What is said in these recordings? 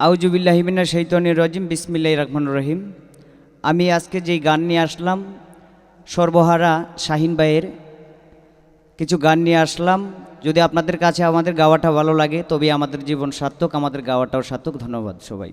আউযুবিল্লাহি মিনাশ শাইতানির রাজিম বিসমিল্লাহির রহমানির রহিম। আমি আজকে যেই গান নিয়ে আসলাম, সর্বহারা শাহিন ভাইয়ের কিছু গান নিয়ে আসলাম। যদি আপনাদের কাছে আমাদের গাওয়াটা ভালো লাগে তবে আমাদের জীবন সার্থক, আমাদের গাওয়াটাও সার্থক। ধন্যবাদ সবাই।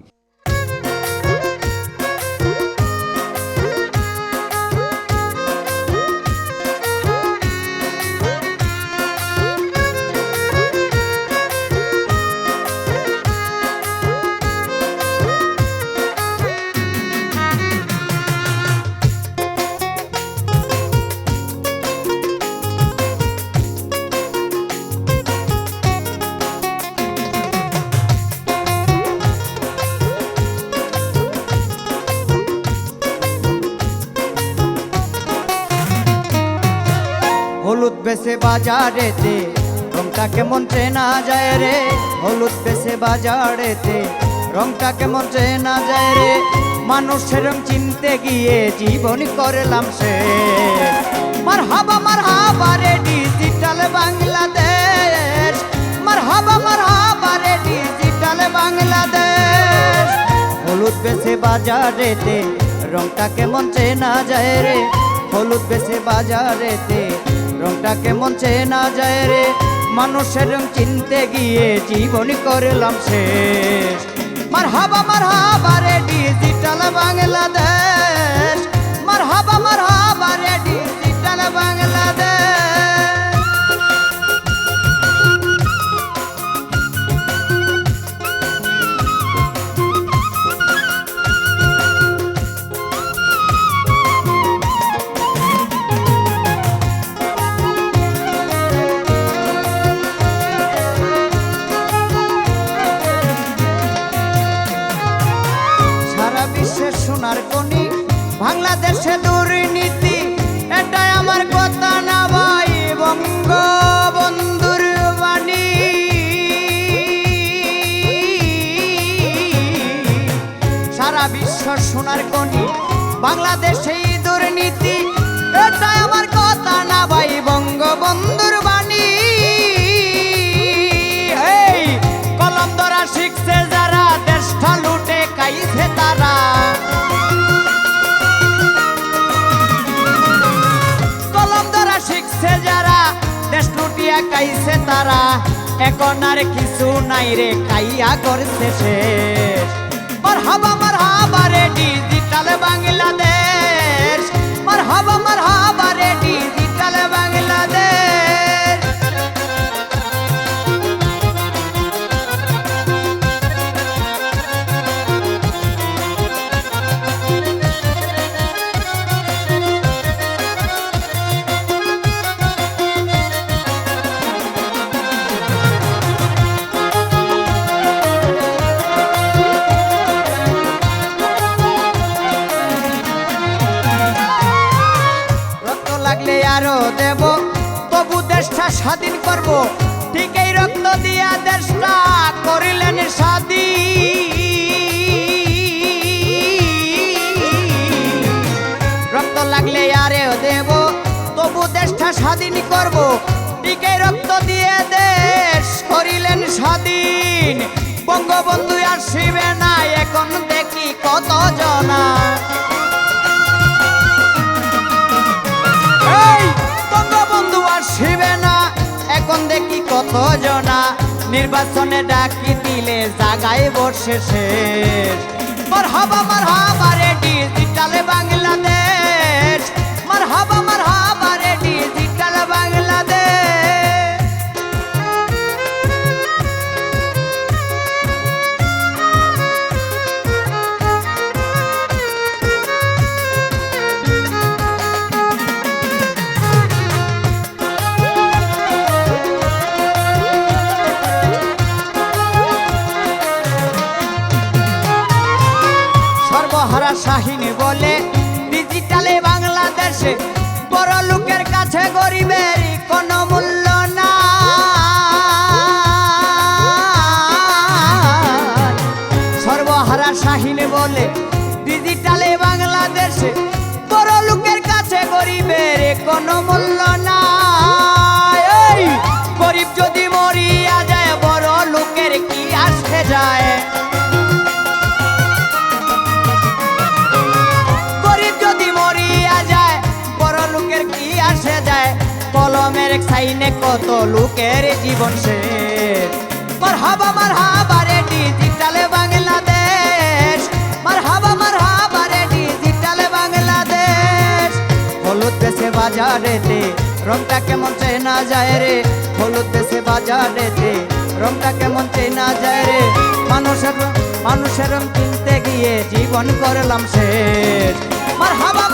হলুদ বেছে বাজারেতে রংটা কেমন চেনা যায় রে, হলুদ বেছে বাজারেতে রংটা কেমন চেনা যায় রে। মানুষের রং চিনতে গিয়ে জীবন করলাম সে। মারহাবা রে ডিজিটাল বাংলাদেশ, মারহাবা রে ডিজিটাল বাংলাদেশ। হলুদ বেছে বাজারেতে রংটা কেমন চেনা যায় রে, হলুদ বেছে বাজারেতে রংটা কেমন চেনা যায় রে। মানুষের রং চিনতে গিয়ে জীবন করলাম শেষ। মারহাবা রে ডিজিটাল বাংলাদেশ, মারহাবা রে ডিজিটাল বাংলাদেশ। সোনার কনি বাংলাদেশে দুর্নীতি, এটাই আমার কথা না ভাই, বঙ্গবন্ধুর বাণী। সারা বিশ্ব সোনার কনি বাংলাদেশে দুর্নীতি, এটাই আমার কথা না ভাই, বঙ্গবন্ধুর বাণী। এই কলম ধরা শিখছে যারা, দেশটা লুটে খাইছে তারা। শিখছে যারা, দেশ লুটিয়া খাইছে তারা। এখন আর কিছু নাই রে, খাইয়া করছে শেষ। মারহাবা রে ডিজিটাল বাংলাদেশ, মারহাবা রে ডিজিটাল বাংলাদেশ। লাগলে আরো দেব, তবু দেশটা স্বাধীন করব। ঠিক এই রক্ত দিয়া দেশটা করিলেন স্বাধীন। রক্ত লাগলে আরো দেব, তবু দেশটা স্বাধীন করব। ঠিক এই রক্ত দিয়ে দেশ করিলেন স্বাধীন। বঙ্গবন্ধু আসিবে না, এখন দেখি কত জনা। বঙ্গবন্ধু আসিবে না, এখন দেখি কত জনা। নির্বাচনে ডাকি দিলে জাগায় বসে শেষ। মারহাবা রে ডিজিটাল বাংলাদেশ, মারহাবা রে ডিজিটাল বাংলাদেশ। সর্বহারা শাহিন বলে ডিজিটালে বাংলাদেশে বড় লোকের কাছে গরিবের কোনো মূল্য না। সর্বহারা শাহিন বলে ডিজিটালে বাংলাদেশে বড় লোকের কাছে গরিবের কোনো মূল্য না। গরিব যদি মরিয়া যায়, বড় লোকের কি আসে যায়। কত লোকের জীবন শেষ। মারহাবা রে ডিজিটাল বাংলাদেশ, মারহাবা রে ডিজিটাল বাংলাদেশ। হলুদ দেশে বাজারেতে রংটা কেমন চেনা যায় রে, হলুদ দেশে বাজারেতে রংটা কেমন চেনা যায় রে। মানুষের রং কিনতে গিয়ে জীবন করলাম শেষ। মারহাবা